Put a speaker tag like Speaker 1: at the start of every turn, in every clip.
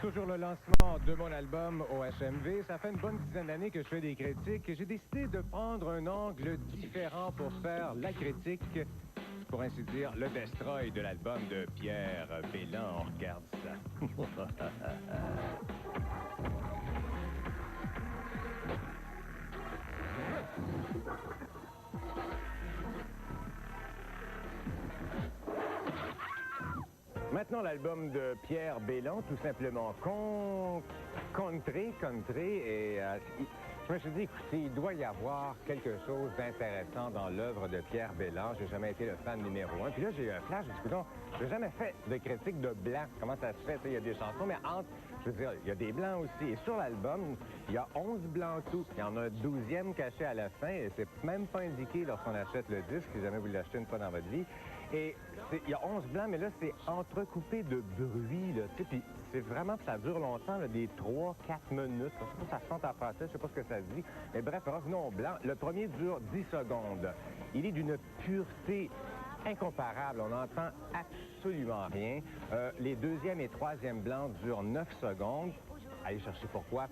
Speaker 1: Toujours le lancement de mon album au HMV. Ça fait une bonne dizaine d'années que je fais des critiques et j'ai décidé de prendre un angle différent pour faire la critique, pour ainsi dire, le destroy de l'album de Pierre Bélan. On regarde ça. Maintenant, l'album de Pierre Bélan, tout simplement Country, et je me suis dit, écoutez, il doit y avoir quelque chose d'intéressant dans l'œuvre de Pierre Bélan. J'ai jamais été le fan numéro 1. Puis là, j'ai eu un flash, je me suis dit, j'ai jamais fait de critique de blanc. Comment ça se fait? Il y a des chansons, mais je veux dire, il y a des blancs aussi. Et sur l'album, il y a 11 blancs tout. Il y en a un 12e caché à la fin, et c'est même pas indiqué lorsqu'on achète le disque, si jamais vous l'achetez une fois dans votre vie. Et il y a 11 blancs, mais là, c'est entrecoupé de bruit, là, tu sais, puis c'est vraiment, ça dure longtemps, là, des 3-4 minutes. Je sais pas si ça chante en français, je sais pas ce que ça dit. Mais bref, revenons au blanc. Le premier dure 10 secondes. Il est d'une pureté incomparable. On n'entend absolument rien. Les deuxième et troisième blancs durent 9 secondes. Allez chercher pourquoi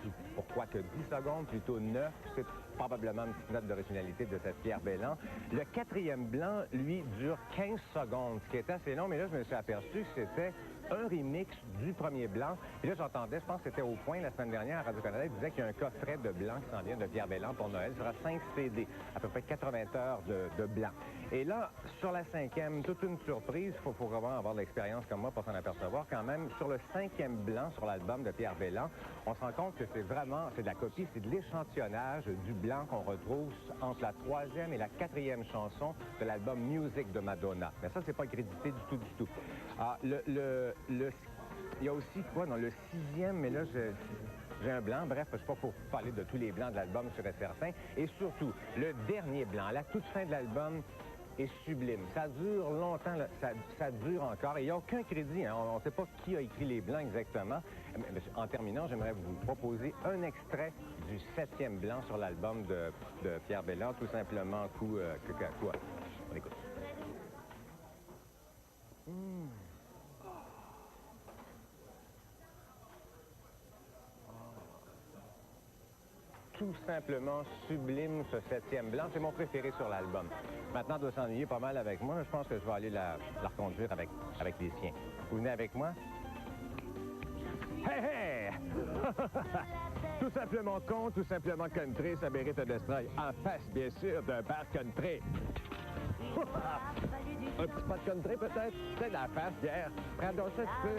Speaker 1: que 10 secondes, plutôt 9, c'est probablement une petite note d'originalité de cette Pierre Bélan. Le quatrième blanc, lui, dure 15 secondes, ce qui est assez long, mais là, je me suis aperçu que c'était un remix du premier blanc. Et là, j'entendais, je pense que c'était au Point la semaine dernière à Radio-Canada, il disait qu'il y a un coffret de blanc qui s'en vient de Pierre Bélan pour Noël. Ce sera 5 CD, à peu près 80 heures de blanc. Et là, sur la cinquième, toute une surprise, il faut vraiment avoir de l'expérience comme moi pour s'en apercevoir quand même. Sur le cinquième blanc, sur l'album de Pierre Bélan, on se rend compte que c'est de la copie, c'est de l'échantillonnage du blanc qu'on retrouve entre la troisième et la quatrième chanson de l'album Music de Madonna. Mais ça, c'est pas crédité du tout. Ah, il y a aussi quoi dans le sixième, mais là, j'ai un blanc. Bref, je ne sais pas pour parler de tous les blancs de l'album, je serais certain. Et surtout, le dernier blanc, la toute fin de l'album, est sublime. Ça dure longtemps, là, ça dure encore. Et il n'y a aucun crédit. Hein. On ne sait pas qui a écrit les blancs exactement. Mais en terminant, j'aimerais vous proposer un extrait du 7e blanc sur l'album de Pierre Bélan, tout simplement quoi. On écoute. Tout simplement sublime, ce 7e blanc. C'est mon préféré sur l'album. Maintenant, elle doit s'ennuyer pas mal avec moi. Je pense que je vais aller la reconduire avec les siens. Vous venez avec moi? Hey, hey! Tout simplement tout simplement country, ça mérite un destroy en face, bien sûr, d'un bar country. Un petit pas de country, peut-être? C'est la face, hier. Prends donc ça, tu peux.